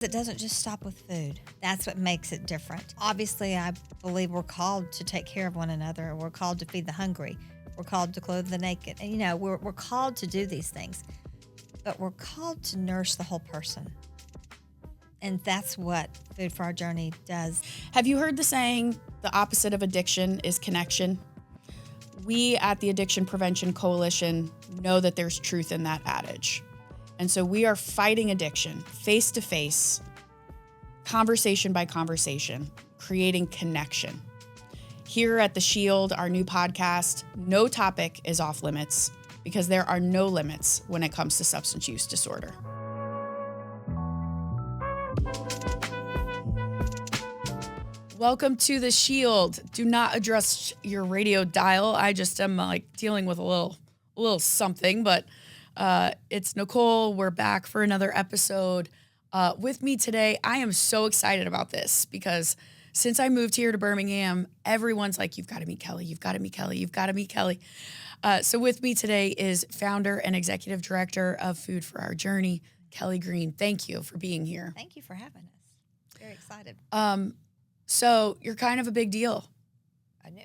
It doesn't just stop with food. That's what makes it different. Obviously, I believe we're called to take care of one another. We're called to feed the hungry. We're called to clothe the naked. And, we're called to do these things. But we're called to nourish the whole person. And that's what Food for Our Journey does. Have you heard the saying, the opposite of addiction is connection? We at the Addiction Prevention Coalition know that there's truth in that adage. And so we are fighting addiction face to face, conversation by conversation, creating connection. Here at The Shield, our new podcast, no topic is off limits because there are no limits when it comes to substance use disorder. Welcome to The Shield. Do not adjust your radio dial. I just am dealing with a little something, but it's Nicole. We're back for another episode. With me today, I am so excited about this because since I moved here to Birmingham, everyone's like, you've got to meet Kelly, you've got to meet Kelly, you've got to meet Kelly. So with me today is founder and executive director of Food for Our Journey, Kelly Greene. Thank you for being here. Thank you for having us. Very excited. So you're kind of a big deal. I know.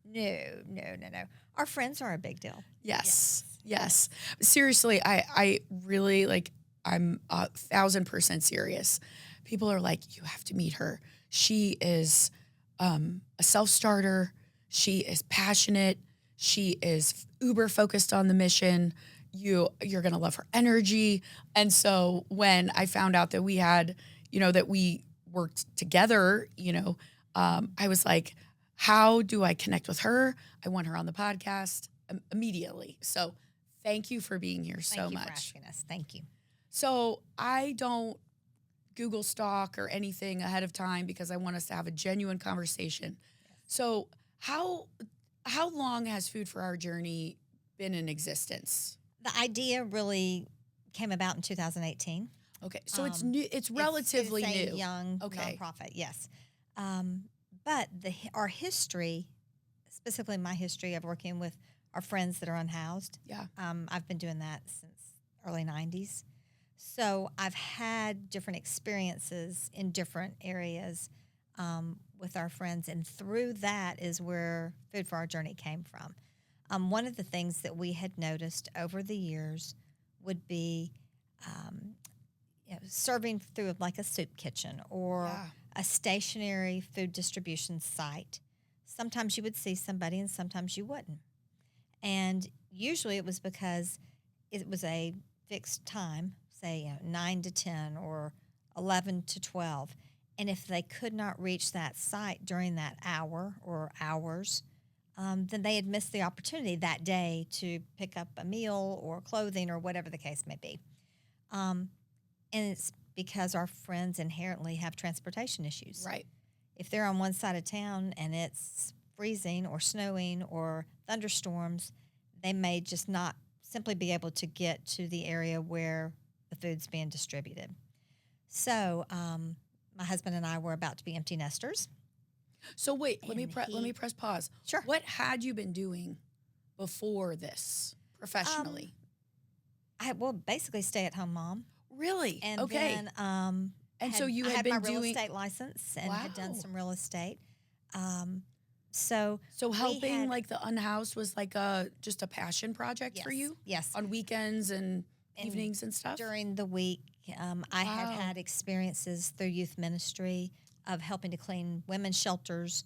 No. Our friends are a big deal. Yes. Seriously, I really I'm 1,000% serious. People are like, you have to meet her. She is a self-starter. She is passionate. She is uber focused on the mission. You're going to love her energy. And so when I found out that we had, that we worked together, I was like, how do I connect with her? I want her on the podcast immediately. So thank you for being here so much. Thank you for asking us. Thank you. So I don't Google stalk or anything ahead of time because I want us to have a genuine conversation. Yes. So how long has Food for Our Journey been in existence? The idea really came about in 2018. Okay, so it's new. It's relatively it's a new. Young nonprofit, yes. But our history, specifically my history of working with our friends that are unhoused. Yeah. I've been doing that since early 90s. So I've had different experiences in different areas with our friends, and through that is where Food for Our Journey came from. One of the things that we had noticed over the years would be serving through like a soup kitchen or a stationary food distribution site. Sometimes you would see somebody and sometimes you wouldn't. And usually it was because it was a fixed time, say 9 to 10 or 11 to 12. And if they could not reach that site during that hour or hours, then they had missed the opportunity that day to pick up a meal or clothing or whatever the case may be. And it's because our friends inherently have transportation issues. Right. If they're on one side of town and it's freezing or snowing or thunderstorms, they may just not simply be able to get to the area where the food's being distributed. So my husband and I were about to be empty nesters. So wait, let me press pause. Sure. What had you been doing before this professionally? Basically stay-at-home mom. Really? And okay. Then, so you had my been real doing estate license and had done some real estate. So helping the unhoused was just a passion project for you? Yes. On weekends and evenings and stuff? During the week, I had experiences through youth ministry of helping to clean women's shelters.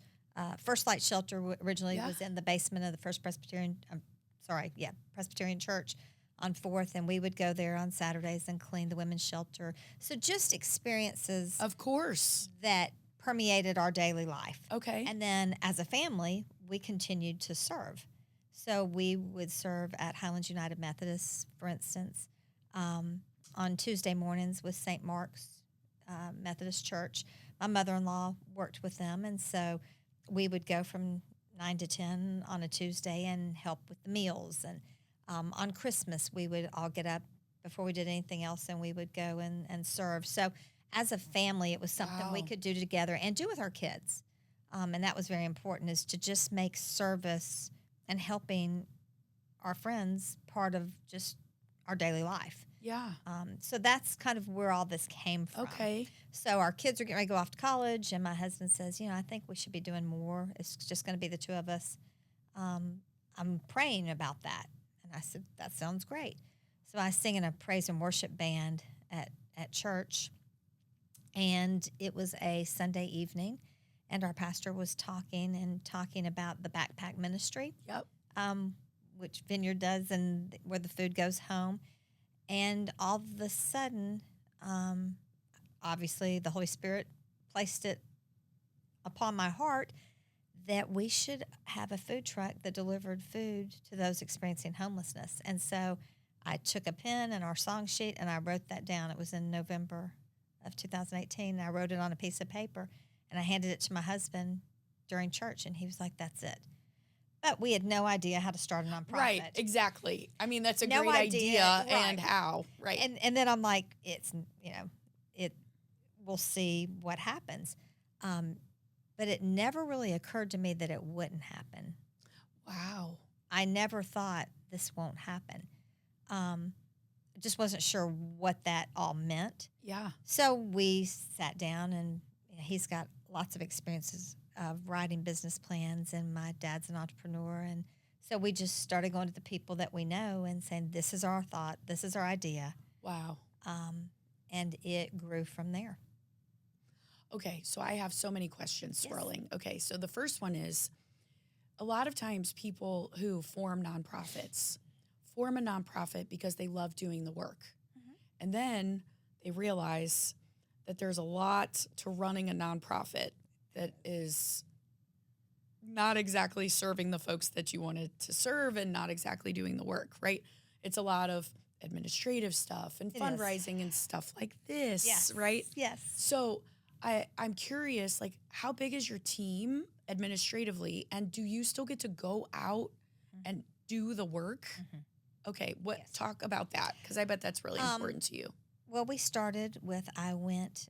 First Light Shelter originally was in the basement of the First Presbyterian Church on 4th, and we would go there on Saturdays and clean the women's shelter. So just experiences, of course, that permeated our daily life. Okay. And then as a family, we continued to serve. So we would serve at Highlands United Methodist, for instance, on Tuesday mornings with St. Mark's Methodist Church. My mother-in-law worked with them, and so we would go from 9 to 10 on a Tuesday and help with the meals. And on Christmas, we would all get up before we did anything else, and we would go and serve. So as a family, it was something we could do together and do with our kids. And that was very important, is to just make service and helping our friends part of just our daily life. Yeah. So that's kind of where all this came from. Okay. So our kids are getting ready to go off to college, and my husband says, I think we should be doing more. It's just going to be the two of us. I'm praying about that. And I said, that sounds great. So I sing in a praise and worship band at church, and it was a Sunday evening, and our pastor was talking about the backpack ministry, Yep. which Vineyard does, and where the food goes home. And all of a sudden, obviously, the Holy Spirit placed it upon my heart that we should have a food truck that delivered food to those experiencing homelessness. And so I took a pen and our song sheet and I wrote that down. It was in November of 2018. And I wrote it on a piece of paper and I handed it to my husband during church, and he was like, that's it. But we had no idea how to start a nonprofit. Right, exactly. I mean, that's a No great idea right. and how, right. And then I'm like, we'll see what happens. But it never really occurred to me that it wouldn't happen. Wow. I never thought this won't happen. Just wasn't sure what that all meant. Yeah. So we sat down, and he's got lots of experiences of writing business plans, and my dad's an entrepreneur. And so we just started going to the people that we know and saying, this is our thought, this is our idea. Wow. And it grew from there. Okay, so I have so many questions swirling. Yes. Okay, so the first one is, a lot of times people who form nonprofits form a nonprofit because they love doing the work. Mm-hmm. And then they realize that there's a lot to running a nonprofit that is not exactly serving the folks that you wanted to serve and not exactly doing the work, right? It's a lot of administrative stuff and fundraising and stuff like this, yes. right? Yes. So I'm curious, like, how big is your team administratively, and do you still get to go out and do the work? Mm-hmm. Okay, talk about that, because I bet that's really important to you. Well, we started with, I went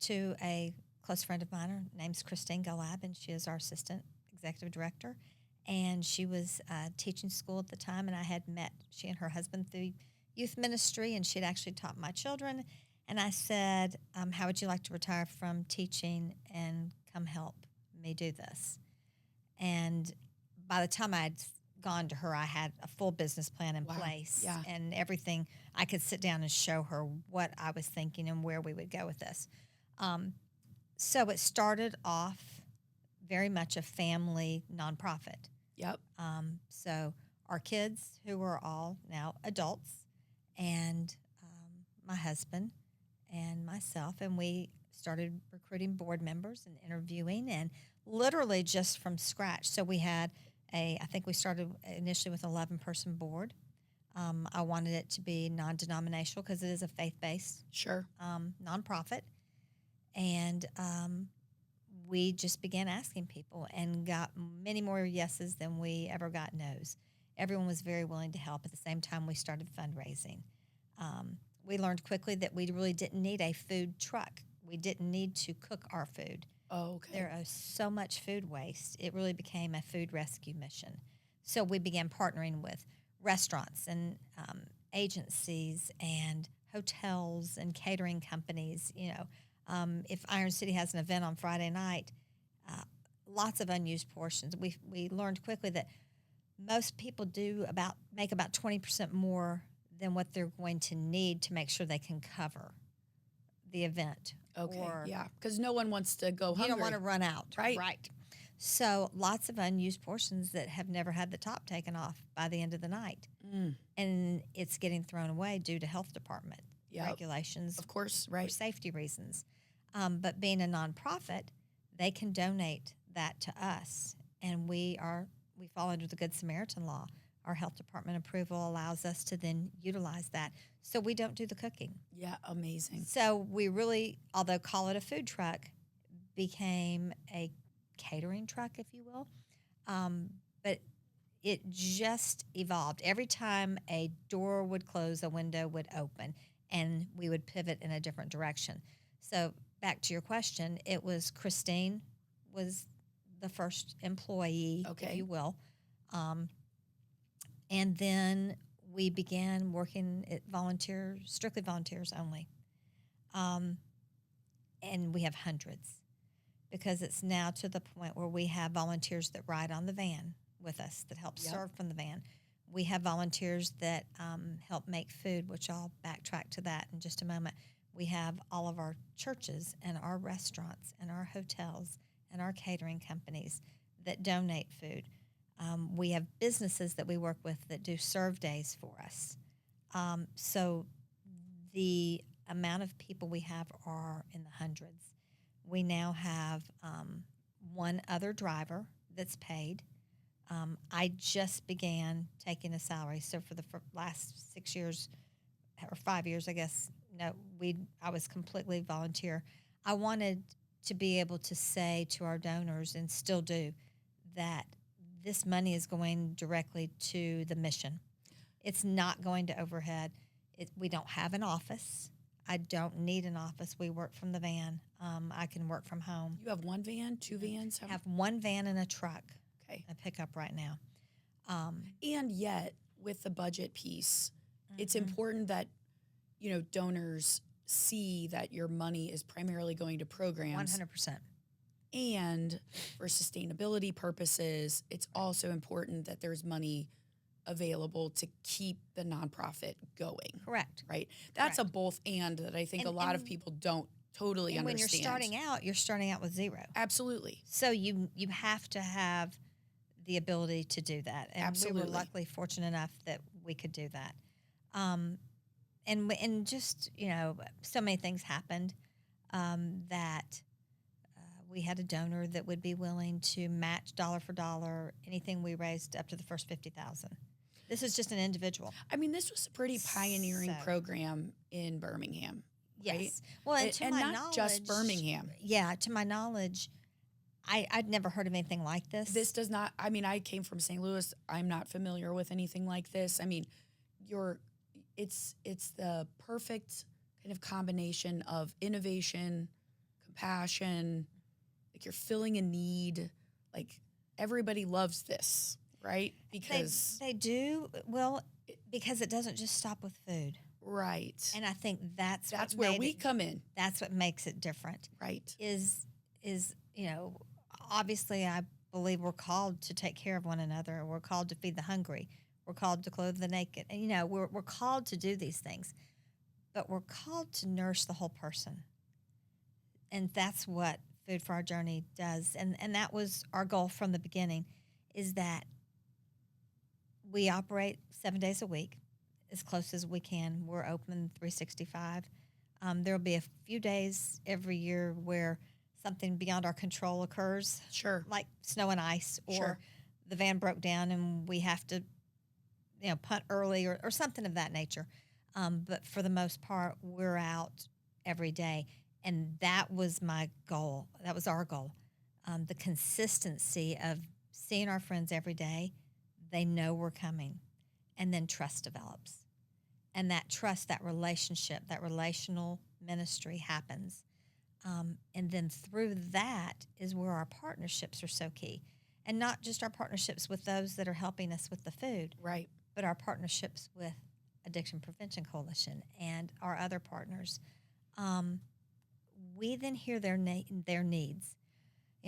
to a close friend of mine. Her name's Christine Galab, and she is our assistant executive director. And she was teaching school at the time, and I had met she and her husband through youth ministry, and she had actually taught my children. And I said, how would you like to retire from teaching and come help me do this? And by the time I had gone to her, I had a full business plan in place and everything. I could sit down and show her what I was thinking and where we would go with this. So it started off very much a family nonprofit. Yep. So our kids, who are all now adults, and my husband and myself, and we started recruiting board members and interviewing, and literally just from scratch. So we had I think we started initially with an 11-person board. I wanted it to be non-denominational because it is a faith-based nonprofit. And we just began asking people and got many more yeses than we ever got no's. Everyone was very willing to help. At the same time, we started fundraising. We learned quickly that we really didn't need a food truck. We didn't need to cook our food. Oh, okay. There is so much food waste. It really became a food rescue mission. So we began partnering with restaurants and agencies and hotels and catering companies. If Iron City has an event on Friday night, lots of unused portions. We learned quickly that most people make about 20% more than what they're going to need to make sure they can cover the event. Okay, because no one wants to go hungry. You don't want to run out. Right. So lots of unused portions that have never had the top taken off by the end of the night. And it's getting thrown away due to health department regulations. Of course, right. For safety reasons. But being a nonprofit, they can donate that to us. And we fall under the Good Samaritan law. Our health department approval allows us to then utilize that. So we don't do the cooking. Yeah, amazing. So we really, although call it a food truck, became a catering truck, if you will. But it just evolved. Every time a door would close, a window would open, and we would pivot in a different direction. So back to your question, it was Christine was the first employee, if you will. And then we began working at strictly volunteers only. And we have hundreds, because it's now to the point where we have volunteers that ride on the van with us, that help serve from the van. We have volunteers that help make food, which I'll backtrack to that in just a moment. We have all of our churches and our restaurants and our hotels and our catering companies that donate food. We have businesses that we work with that do serve days for us. So the amount of people we have are in the hundreds. We now have one other driver that's paid. I just began taking a salary. So for the last 6 years or 5 years, I guess, no, I was completely volunteer. I wanted to be able to say to our donors, and still do, that this money is going directly to the mission. It's not going to overhead. We don't have an office. I don't need an office. We work from the van. I can work from home. You have one van, two vans? I have one van and a truck. Okay. A pickup right now. And yet, with the budget piece, it's important that, donors see that your money is primarily going to programs. 100%. And for sustainability purposes, it's also important that there's money available to keep the nonprofit going. Correct. Right? That's a both and that I think a lot of people don't totally understand. When you're starting out with zero. Absolutely. So you have to have the ability to do that. And Absolutely. we were luckily fortunate enough that we could do that. And just, so many things happened that we had a donor that would be willing to match dollar for dollar anything we raised up to the first $50,000. This is just an individual. I mean, this was a pretty pioneering program in Birmingham. Right? Yes. Well, and my not knowledge, just Birmingham. Yeah, to my knowledge, I'd never heard of anything like this. This does not, I came from St. Louis. I'm not familiar with anything like this. I mean, it's the perfect kind of combination of innovation, compassion, like you're filling a need. Like everybody loves this, right? Because they do. Well, because it doesn't just stop with food. Right. And I think that's where we come in. That's what makes it different. Right. Is obviously I believe we're called to take care of one another. We're called to feed the hungry. We're called to clothe the naked. And, we're called to do these things. But we're called to nourish the whole person. And that's what Food for Our Journey does. And that was our goal from the beginning, is that we operate 7 days a week, as close as we can. We're open 365. There'll be a few days every year where something beyond our control occurs. Sure. Like snow and ice, or Sure. the van broke down and we have to, punt early or something of that nature. But for the most part, we're out every day. And that was my goal. That was our goal. The consistency of seeing our friends every day. They know we're coming. And then trust develops. And that trust, that relationship, that relational ministry happens. And then through that is where our partnerships are so key. And not just our partnerships with those that are helping us with the food. Right. But our partnerships with Addiction Prevention Coalition and our other partners. We then hear their needs.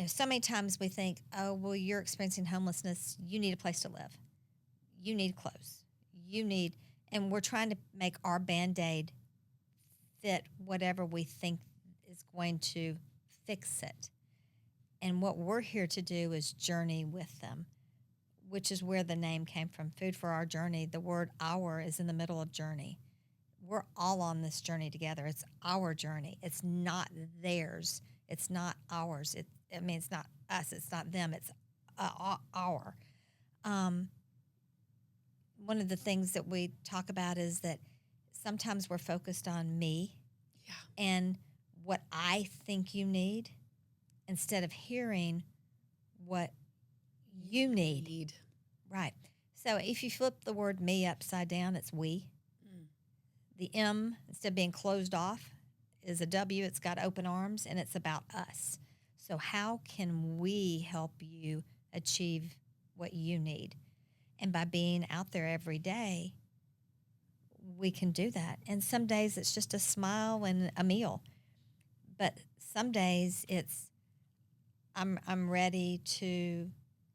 So many times we think, oh, well, you're experiencing homelessness. You need a place to live. You need clothes. And we're trying to make our Band-Aid fit whatever we think is going to fix it. And what we're here to do is journey with them, which is where the name came from. Food for Our Journey. The word "our" is in the middle of journey. We're all on this journey together. It's our journey. It's not theirs. It's not ours. It's not us. It's not them. It's our. One of the things that we talk about is that sometimes we're focused on me and what I think you need instead of hearing what you need. Right. So if you flip the word "me" upside down, it's "we." The M, instead of being closed off, is a W. It's got open arms, and it's about us. So how can we help you achieve what you need? And by being out there every day, we can do that. And some days it's just a smile and a meal. But some days it's I'm ready to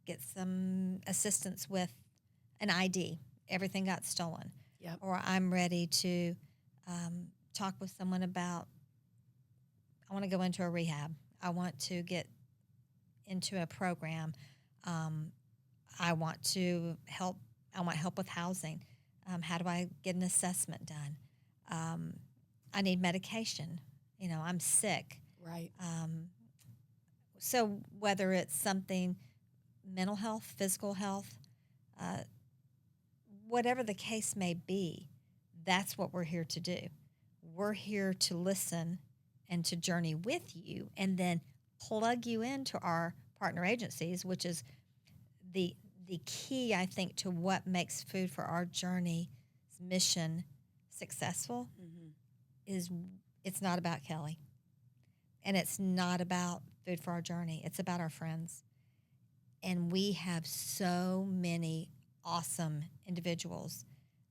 get some assistance with an ID. Everything got stolen. Yep. Or I'm ready to talk with someone about, I want to go into a rehab. I want to get into a program. I want to help. I want help with housing. How do I get an assessment done? I need medication. I'm sick. Right. So whether it's something mental health, physical health, whatever the case may be, that's what we're here to do. We're here to listen and to journey with you and then plug you into our partner agencies, which is the key, I think, to what makes Food for Our Journey's mission successful. Mm-hmm. Is it's not about Kelly, and it's not about Food for Our Journey. It's about our friends. And we have so many awesome individuals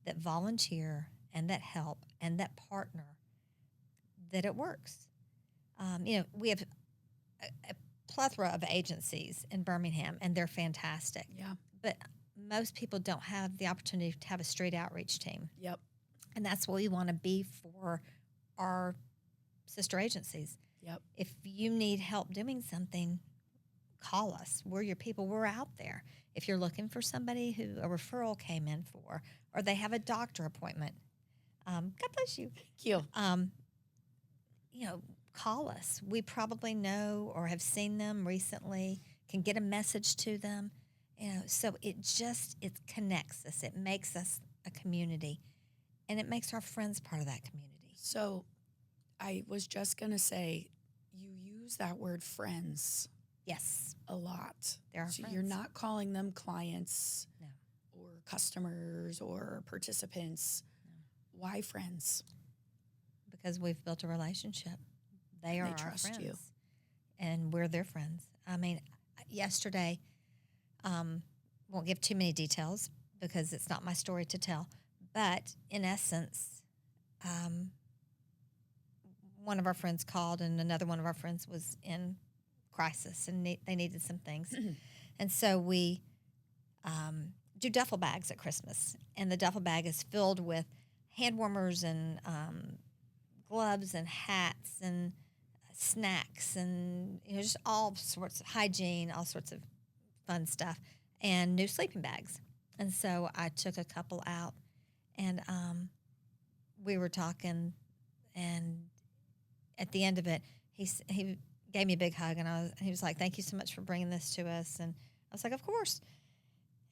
that volunteer and that help and that partner that it works. We have a plethora of agencies in Birmingham, and they're fantastic. Yeah. But most people don't have the opportunity to have a street outreach team. Yep. And that's what we want to be for our sister agencies. Yep. If you need help doing something, call us. We're your people. We're out there. If you're looking for somebody who a referral came in for, or they have a doctor appointment, God bless you. Thank you. Call us. We probably know or have seen them recently, can get a message to them. So it connects us. It makes us a community, and it makes our friends part of that community. So I was just going to say, you use that word friends. Yes. A lot. They're our so friends. You're not calling them clients No. or customers or participants. No. Why friends? Because we've built a relationship. They are our trust friends. you. And we're their friends. I mean, yesterday, won't give too many details because it's not my story to tell. But in essence, one of our friends called, and another one of our friends was in crisis, and they needed some things. And so we do duffel bags at Christmas, and the duffel bag is filled with hand warmers and gloves and hats and snacks and just all sorts of hygiene, all sorts of fun stuff, and new sleeping bags. And so I took a couple out, and we were talking, and at the end of it, he gave me a big hug, and he was like, "Thank you so much for bringing this to us." And I was like, "Of course."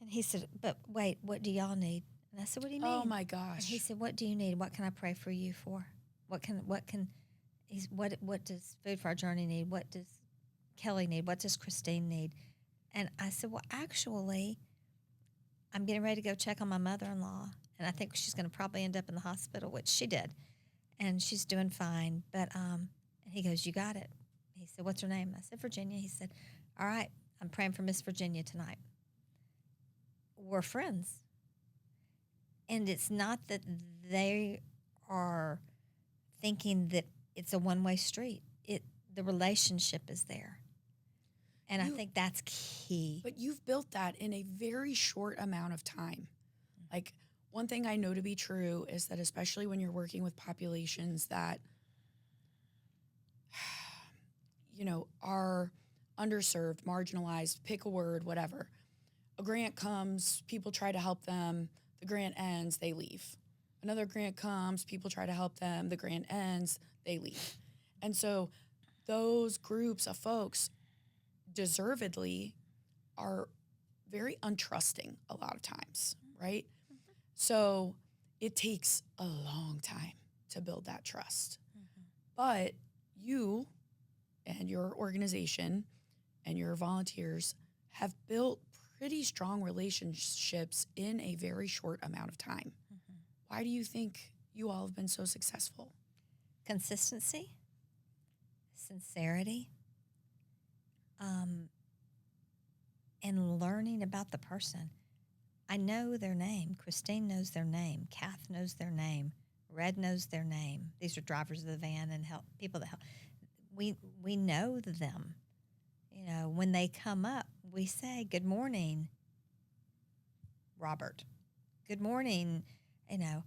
And he said, "But wait, what do y'all need?" And I said, "What do you mean?" Oh my gosh. And he said, "What do you need? What can I pray for you for? What does Food for Our Journey need? What does Kelly need? What does Christine need?" And I said, "Well, actually, I'm getting ready to go check on my mother-in-law, and I think she's going to probably end up in the hospital," which she did, and she's doing fine. But and he goes, "You got it." He said, "What's her name?" I said, "Virginia." He said, "All right, I'm praying for Miss Virginia tonight." We're friends. And it's not that they are thinking that it's a one-way street. The relationship is there. And I think that's key. But you've built that in a very short amount of time. Like, one thing I know to be true is that especially when you're working with populations that are underserved, marginalized, pick a word, whatever. A grant comes, people try to help them, the grant ends, they leave. Another grant comes, people try to help them, the grant ends, they leave. And so those groups of folks deservedly are very untrusting a lot of times, right? So it takes a long time to build that trust. But you and your organization and your volunteers have built pretty strong relationships in a very short amount of time. Why do you think you all have been so successful? Consistency, sincerity, and learning about the person. I know their name. Christine knows their name. Kath knows their name. Red knows their name. These are drivers of the van and help people that help. We know them. You know, when they come up, we say, "Good morning, Robert. Good morning," you know.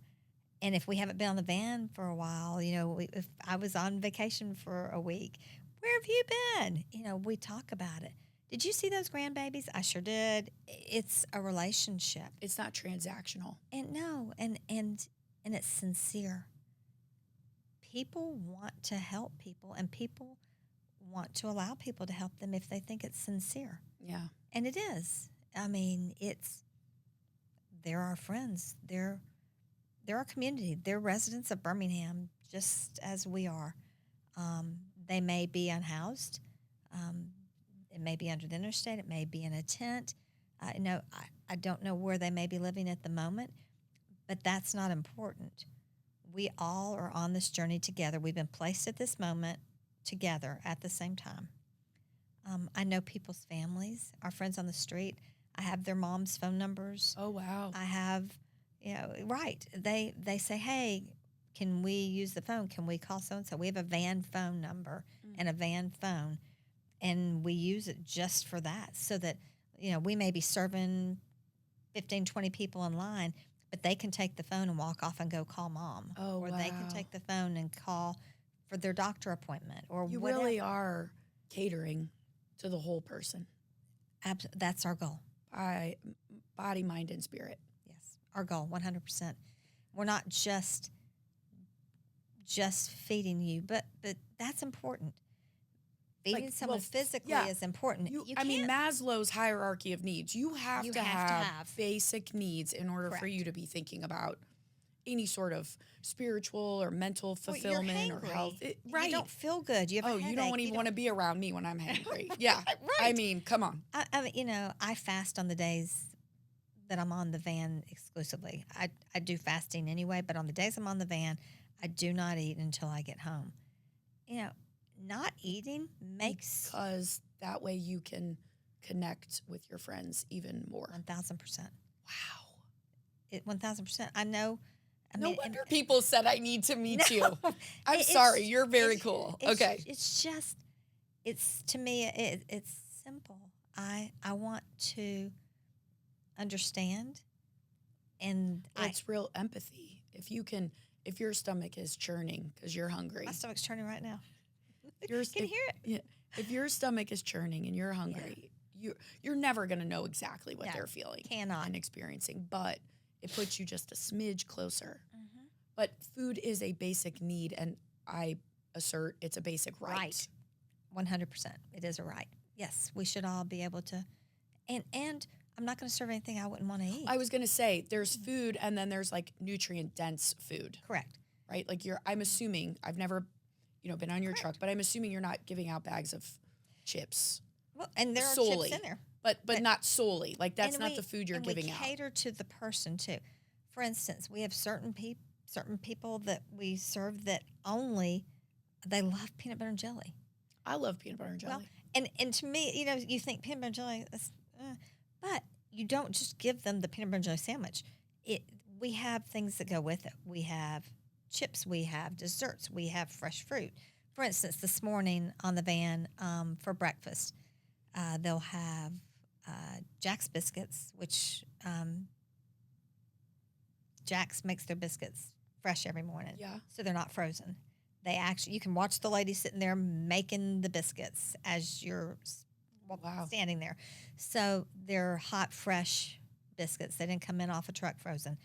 And if we haven't been on the van for a while, you know, if I was on vacation for a week, where have you been? You know, we talk about it. Did you see those grandbabies? I sure did. It's a relationship. It's not transactional. And no, and it's sincere. People want to help people, and people want to allow people to help them if they think it's sincere. Yeah. And it is. I mean, they're our friends. They're our community. They're residents of Birmingham, just as we are. They may be unhoused. It may be under the interstate. It may be in a tent. I don't know where they may be living at the moment, but that's not important. We all are on this journey together. We've been placed at this moment together at the same time. I know people's families, our friends on the street. I have their mom's phone numbers. Oh, wow. I have, right. They say, "Hey, can we use the phone? Can we call so-and-so?" We have a van phone number and a van phone, and we use it just for that so that, we may be serving 15, 20 people in line, but they can take the phone and walk off and go call mom. Oh, or wow. they can take the phone and call for their doctor appointment or You whatever. really are catering to the whole person. That's our goal. Body, mind, and spirit. Yes, our goal, 100%. We're not just feeding you, but that's important. Feeding someone physically is important. Maslow's hierarchy of needs. You have to have basic needs in order Correct. for you to be thinking about any sort of spiritual or mental fulfillment or health. Right. You don't feel good. You have a headache. You don't even want to be around me when I'm hangry. Yeah. Right. I mean, come on. I fast on the days that I'm on the van exclusively. I do fasting anyway, but on the days I'm on the van, I do not eat until I get home. Not eating makes... Because that way you can connect with your friends even more. 1,000%. Wow. 1,000%. I know... No wonder people said I need to meet you. I'm sorry. You're very cool. Okay. To me, it's simple. I want to understand, and it's real empathy. If your stomach is churning because you're hungry. My stomach's churning right now. Can you hear it? Yeah. If your stomach is churning and you're hungry, you're never going to know exactly what they're feeling and experiencing, but it puts you just a smidge closer. Mm-hmm. But food is a basic need, and I assert it's a basic right. 100%. It is a right. Yes, we should all be able to. And I'm not going to serve anything I wouldn't want to eat. I was going to say there's food, and then there's like nutrient-dense food. Correct. Right? Like I'm assuming, I've never been on your truck, but I'm assuming you're not giving out bags of chips. Well, and there are solely. chips in there. But not solely. Like that's not the food you're giving out. We cater to the person too. For instance, we have certain people that we serve that they love peanut butter and jelly. I love peanut butter and jelly. Well, and to me, you think peanut butter and jelly, but you don't just give them the peanut butter and jelly sandwich. We have things that go with it. We have chips, we have desserts, we have fresh fruit. For instance, this morning on the van for breakfast, they'll have Jack's biscuits, which Jack's makes their biscuits fresh every morning. Yeah. So they're not frozen. You can watch the lady sitting there making the biscuits as you're standing there. So they're hot, fresh biscuits. They didn't come in off a truck frozen.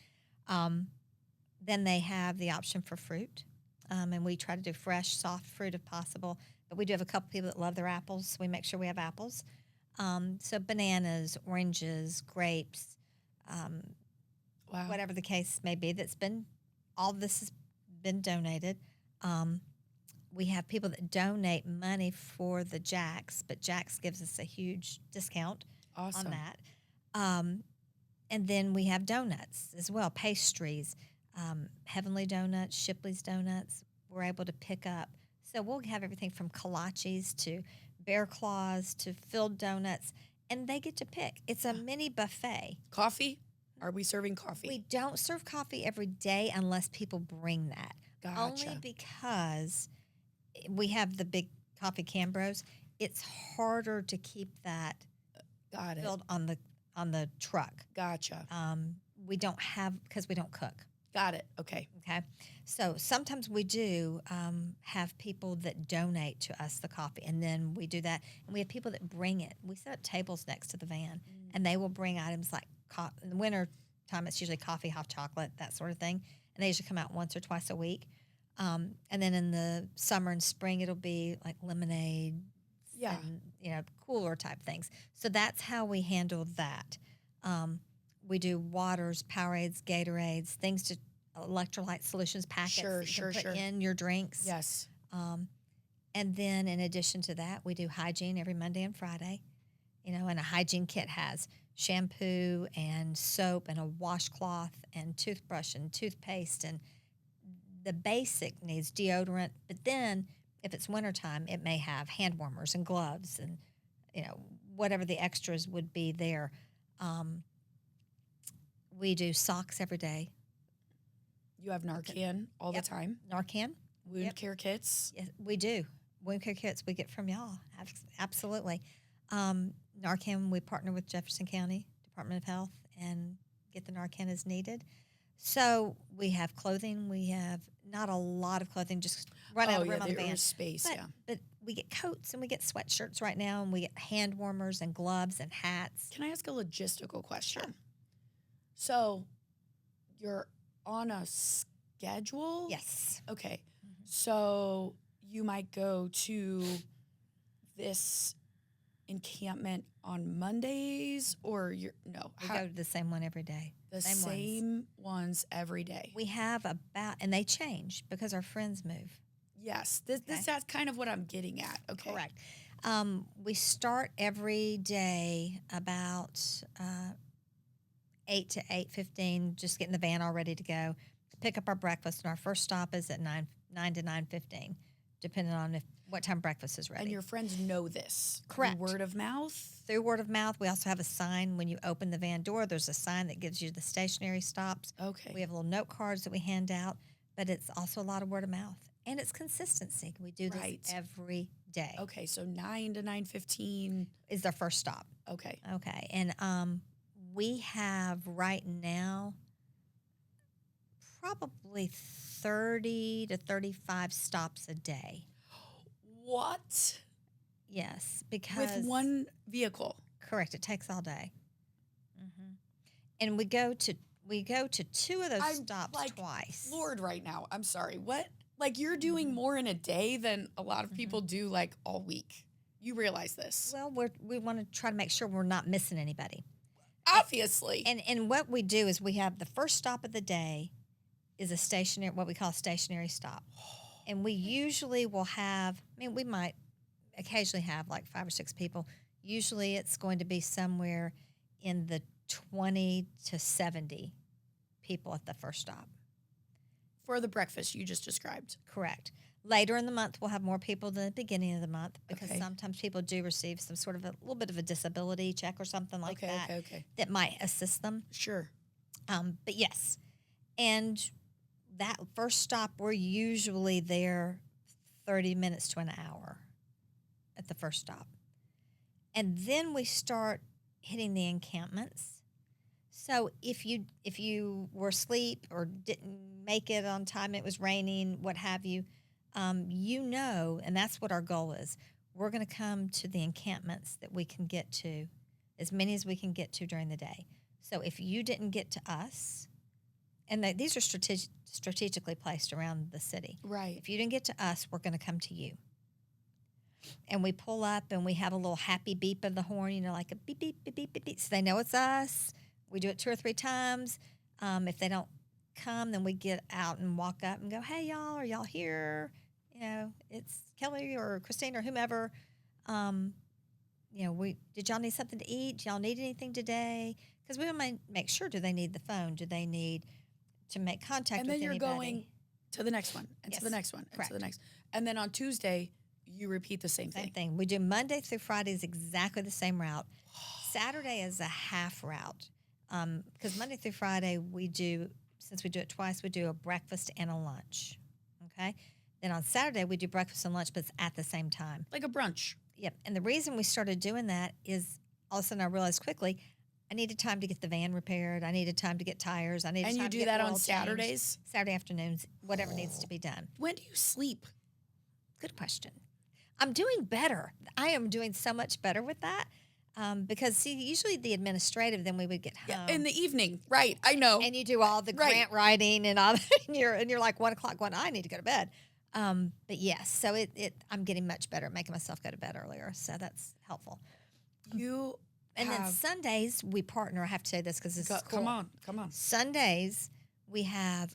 Then they have the option for fruit. And we try to do fresh, soft fruit if possible. But we do have a couple people that love their apples, so we make sure we have apples. So bananas, oranges, grapes, whatever the case may be. All of this has been donated. We have people that donate money for the Jacks, but Jacks gives us a huge discount on that. And then we have donuts as well, pastries, Heavenly Donuts, Shipley's Donuts. We're able to pick up. So we'll have everything from kolaches to bear claws to filled donuts, and they get to pick. It's a mini buffet. Coffee? Are we serving coffee? We don't serve coffee every day unless people bring that. Gotcha. Only because we have the big coffee Cambros. It's harder to keep that Got it. filled on the truck. Gotcha. We don't have, because we don't cook. Got it. Okay. Okay. So sometimes we do have people that donate to us the coffee, and then we do that. And we have people that bring it. We set up tables next to the van, and they will bring items like in the winter time, it's usually coffee, hot chocolate, that sort of thing. And they usually come out once or twice a week. And then in the summer and spring, it'll be like lemonade, and, cooler type things. So that's how we handle that. We do waters, Powerades, Gatorades, things to electrolyte solutions, packets that you can put in your drinks. Yes. And then in addition to that, we do hygiene every Monday and Friday. And a hygiene kit has shampoo and soap and a washcloth and toothbrush and toothpaste and the basic needs, deodorant. But then if it's wintertime, it may have hand warmers and gloves and, whatever the extras would be there. We do socks every day. You have Narcan all the time? Narcan. Wound care kits? Yes, we do. Wound care kits we get from y'all. Absolutely. Narcan, we partner with Jefferson County Department of Health and get the Narcan as needed. So we have clothing. We have not a lot of clothing, just run out of room on the van. Space, but we get coats and we get sweatshirts right now, and we get hand warmers and gloves and hats. Can I ask a logistical question? Sure. So you're on a schedule? Yes. Okay. Mm-hmm. So you might go to this encampment on Mondays, or we go to the same one every day. The same ones every day. We have and they change because our friends move. Yes, that's kind of what I'm getting at. Okay, correct. We start every day about 8 to 8:15, just getting the van all ready to go. Pick up our breakfast, and our first stop is at 9 to 9:15, depending on what time breakfast is ready. And your friends know this? Correct. Through word of mouth? Through word of mouth. We also have a sign when you open the van door. There's a sign that gives you the stationary stops. Okay. We have little note cards that we hand out, but it's also a lot of word of mouth. And it's consistency. We do this every day. Okay, so 9 to 9:15 is our first stop. Okay. Okay, and we have right now probably 30 to 35 stops a day. What? Yes, because with one vehicle. Correct. It takes all day. Mm-hmm. And we go to two of those stops twice. Lord, right now, I'm sorry. What? Like you're doing more in a day than a lot of people do like all week. You realize this? Well, we want to try to make sure we're not missing anybody. Obviously. And what we do is we have the first stop of the day is what we call a stationary stop. And we usually will have, we might occasionally have like 5 or 6 people. Usually it's going to be somewhere in the 20 to 70 people at the first stop. For the breakfast you just described. Correct. Later in the month, we'll have more people than the beginning of the month because sometimes people do receive some sort of a little bit of a disability check or something like that that might assist them. Sure. But yes. And that first stop, we're usually there 30 minutes to an hour at the first stop. And then we start hitting the encampments. So if you were asleep or didn't make it on time, it was raining, what have you, and that's what our goal is. We're going to come to the encampments that we can get to, as many as we can get to during the day. So if you didn't get to us, and these are strategically placed around the city. Right. If you didn't get to us, we're going to come to you. And we pull up and we have a little happy beep of the horn, like a beep, beep, beep, beep, beep, beep. So they know it's us. We do it 2 or 3 times. If they don't come, then we get out and walk up and go, hey, y'all, are y'all here? It's Kelly or Christine or whomever. Did y'all need something to eat? Do y'all need anything today? Because we want to make sure, do they need the phone? Do they need to make contact with anybody? And then you're going to the next one, and to the next one, and Correct. to the next. And then on Tuesday, you repeat the same thing. Same thing. We do Monday through Friday is exactly the same route. Saturday is a half route. because Monday through Friday since we do it twice, we do a breakfast and a lunch. Okay. Then on Saturday we do breakfast and lunch, but it's at the same time. Like a brunch. Yep. And the reason we started doing that is all of a sudden I realized quickly I needed time to get the van repaired. I needed time to get tires. I needed And time you to do get that oil on changed. Saturdays? Saturday afternoons, whatever needs to be done. When do you sleep? Good question. I'm doing better. I am doing so much better with that because, see, usually the administrative, then we would get home. Yeah, in the evening. Right. I know. And you do all the grant writing and all that, and you're like 1 o'clock going, I need to go to bed. But yes, so I'm getting much better at making myself go to bed earlier. So that's helpful. Then Sundays, we partner. I have to say this because this is cool. Come on. Sundays, we have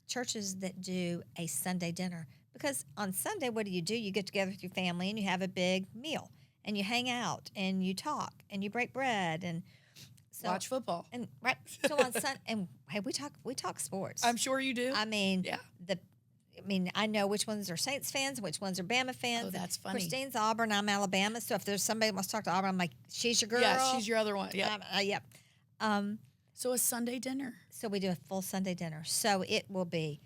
churches that do a Sunday dinner. Because on Sunday, what do? You get together with your family and you have a big meal. And you hang out and you talk and you break bread and watch football. And right. So on Sunday, and hey, we talk sports. I'm sure you do. I mean, I know which ones are Saints fans and which ones are Bama fans. Oh, that's funny. Christine's Auburn, I'm Alabama. So if there's somebody who wants to talk to Auburn, I'm like, she's your girl. Yeah, she's your other one. Yeah. Yep. So a Sunday dinner. So we do a full Sunday dinner. So it will be,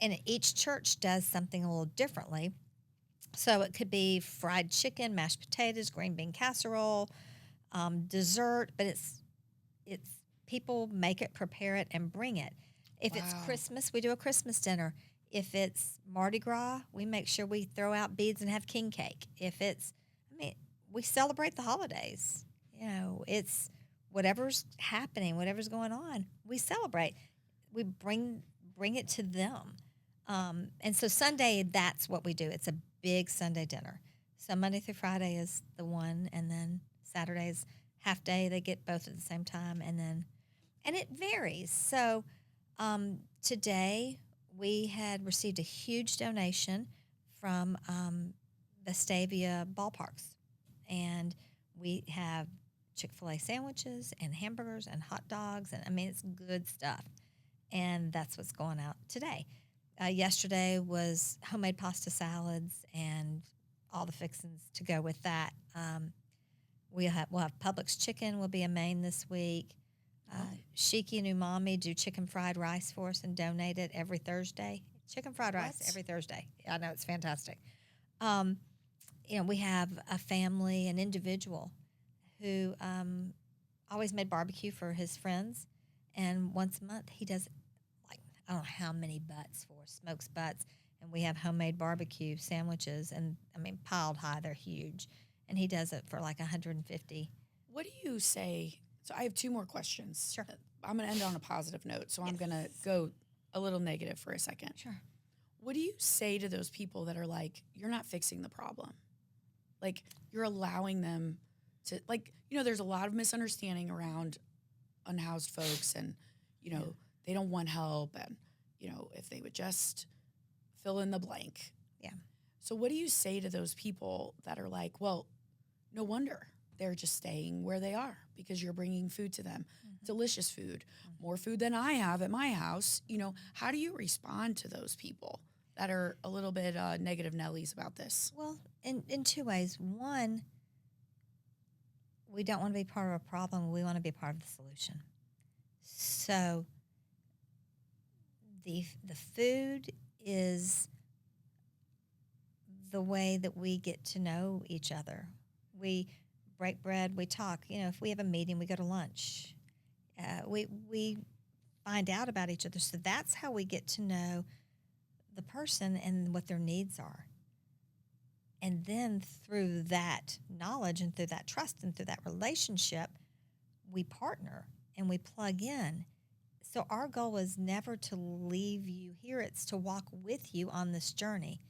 and each church does something a little differently. So it could be fried chicken, mashed potatoes, green bean casserole, dessert, but it's people make it, prepare it, and bring it. If it's Christmas, we do a Christmas dinner. If it's Mardi Gras, we make sure we throw out beads and have king cake. We celebrate the holidays. It's whatever's happening, whatever's going on, we celebrate. We bring it to them. And so Sunday, that's what we do. It's a big Sunday dinner. So Monday through Friday is the one, and then Saturday's half day. They get both at the same time, and it varies. So today we had received a huge donation from Vestavia Ballparks, and we have Chick-fil-A sandwiches and hamburgers and hot dogs, and it's good stuff. And that's what's going out today. Yesterday was homemade pasta salads and all the fixings to go with that. We'll have Publix chicken will be a main this week. Shiki and Umami do chicken fried rice for us and donate it every Thursday. Chicken fried rice every Thursday. I know, it's fantastic. We have a family, an individual who always made barbecue for his friends, and once a month he does I don't know how many butts for, smokes butts, and we have homemade barbecue sandwiches, and piled high, they're huge, and he does it for like 150. What do you say? So I have two more questions. Sure. I'm going to end on a positive note, so I'm going to go a little negative for a second. Sure. What do you say to those people that are like, you're not fixing the problem? Like, you're allowing them to, there's a lot of misunderstanding around unhoused folks, and, they don't want help, and, if they would just fill in the blank. Yeah. So what do you say to those people that are like, well, no wonder they're just staying where they are because you're bringing food to them, delicious food, more food than I have at my house. How do you respond to those people that are a little bit negative Nellies about this? Well, in two ways. One, we don't want to be part of a problem. We want to be part of the solution. So the food is the way that we get to know each other. We break bread, we talk. If we have a meeting, we go to lunch. We find out about each other. So that's how we get to know the person and what their needs are. And then through that knowledge and through that trust and through that relationship, we partner and we plug in. So our goal is never to leave you here. It's to walk with you on this journey,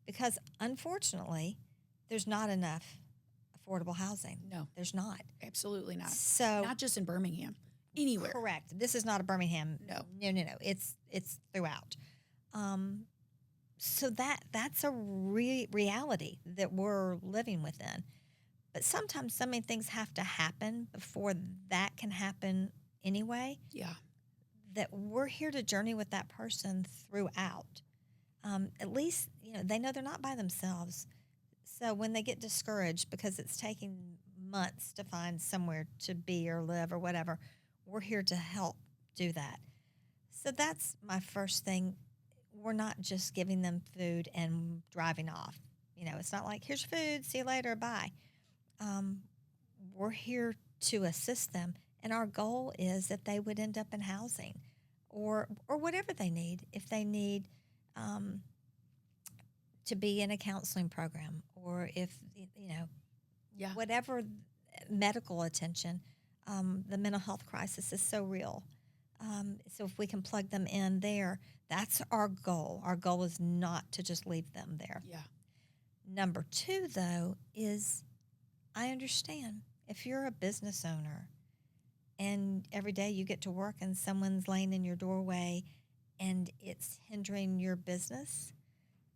because unfortunately, there's not enough affordable housing. No. There's not. Absolutely not. So not just in Birmingham, anywhere. Correct. This is not a Birmingham. No. It's throughout. So that's a reality that we're living within. But sometimes so many things have to happen before that can happen anyway. Yeah. That we're here to journey with that person throughout. At least, they know they're not by themselves. So when they get discouraged because it's taking months to find somewhere to be or live or whatever, We're here to help do that. So that's my first thing. We're not just giving them food and driving off. It's not like, here's your food, see you later, bye. We're here to assist them. And our goal is that they would end up in housing or whatever they need. If they need to be in a counseling program, or if, whatever medical attention, the mental health crisis is so real. So if we can plug them in there, that's our goal. Our goal is not to just leave them there. Yeah. Number 2, though, is I understand if you're a business owner and every day you get to work and someone's laying in your doorway and it's hindering your business.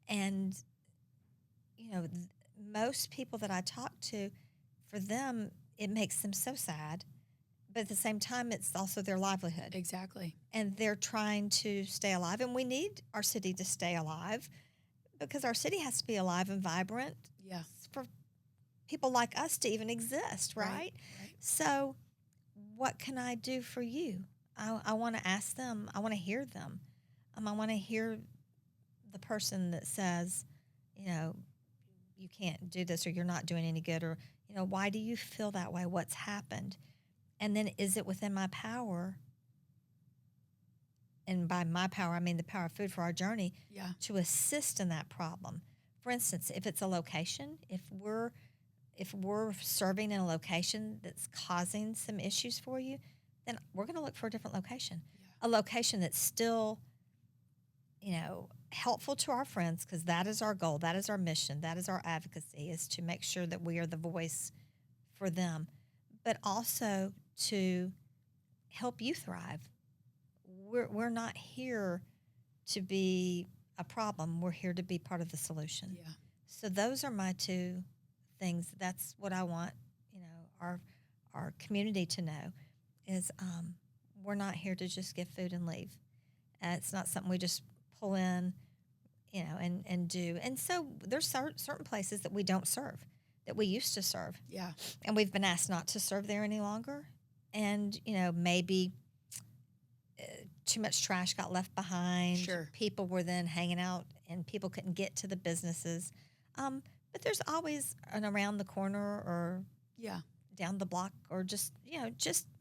And, most people that I talk to, for them, it makes them so sad. But at the same time, it's also their livelihood. Exactly. And they're trying to stay alive. And we need our city to stay alive because our city has to be alive and vibrant for people like us to even exist, right? So what can I do for you? I want to ask them. I want to hear them. I want to hear the person that says, you can't do this, or you're not doing any good, or, why do you feel that way? What's happened? And then is it within my power? And by my power, I mean the power of Food for Our Journey, to assist in that problem. For instance, if it's a location, if we're serving in a location that's causing some issues for you, then we're going to look for a different location. A location that's still, helpful to our friends, because that is our goal, that is our mission, that is our advocacy, is to make sure that we are the voice for them, but also to help you thrive. We're not here to be a problem. We're here to be part of the solution. Yeah. So those are my 2 things. That's what I want, our community to know is we're not here to just give food and leave. It's not something we just pull in, and do. And so there's certain places that we don't serve, that we used to serve. Yeah. And we've been asked not to serve there any longer. And, maybe too much trash got left behind. Sure. People were then hanging out and people couldn't get to the businesses. But there's always an around the corner or down the block, or just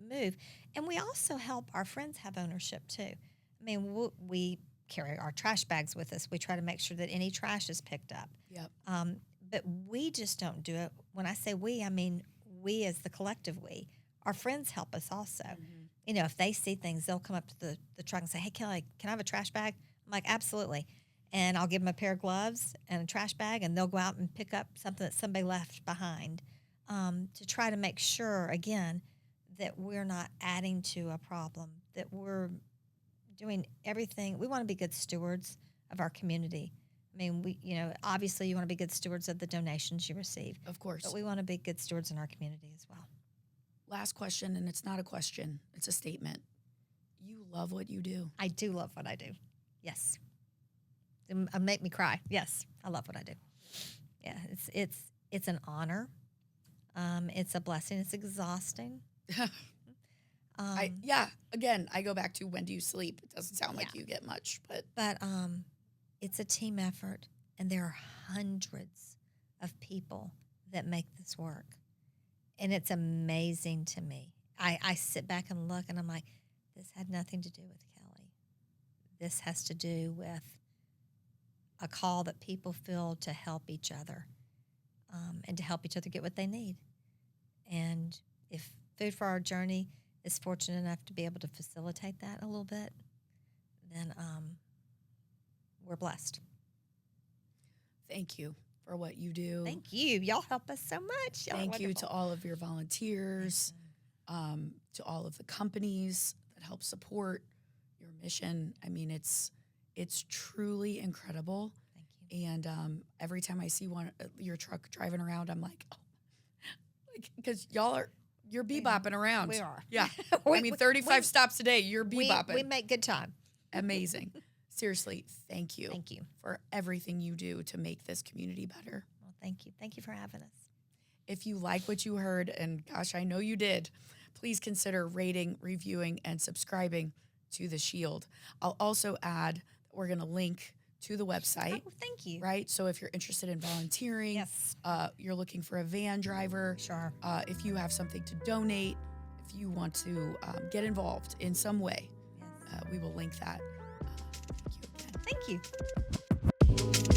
move. And we also help our friends have ownership too. I mean, we carry our trash bags with us. We try to make sure that any trash is picked up. Yep. But we just don't do it. When I say we, I mean we as the collective we. Our friends help us also. Mm-hmm. If they see things, they'll come up to the truck and say, hey, Kelly, can I have a trash bag? I'm like, absolutely. And I'll give them a pair of gloves and a trash bag, and they'll go out and pick up something that somebody left behind, to try to make sure, again, that we're not adding to a problem, that we're doing everything. We want to be good stewards of our community. I mean, obviously you want to be good stewards of the donations you receive. Of course. But we want to be good stewards in our community as well. Last question, and it's not a question, it's a statement. You love what you do. I do love what I do. Yes. It make me cry. Yes, I love what I do. Yeah, it's an honor. It's a blessing. It's exhausting. Again, I go back to, when do you sleep? It doesn't sound like you get much, but it's a team effort, and there are hundreds of people that make this work, and it's amazing to me. I sit back and look, and I'm like, this had nothing to do with Kelly. This has to do with a call that people feel to help each other, and to help each other get what they need. And if Food for Our Journey is fortunate enough to be able to facilitate that a little bit, then we're blessed. Thank you for what you do. Thank you. Y'all help us so much. Y'all Thank you to all of your volunteers, to all of the companies that help support your mission. I mean, it's truly incredible. Thank you. And every time I see your truck driving around, I'm like, oh, because you're bebopping around. We are. Yeah. I mean, 35 stops a day, you're bebopping. We make good time. Amazing. Seriously, thank you. Thank you for everything you do to make this community better. Well, thank you. Thank you for having us. If you like what you heard, and gosh, I know you did, please consider rating, reviewing, and subscribing to The Shield. I'll also add that we're going to link to the website. Oh, thank you. Right? So if you're interested in volunteering, Yes. You're looking for a van driver, Sure. If you have something to donate, if you want to get involved in some way, Yes. we will link that. Thank you again. Thank you.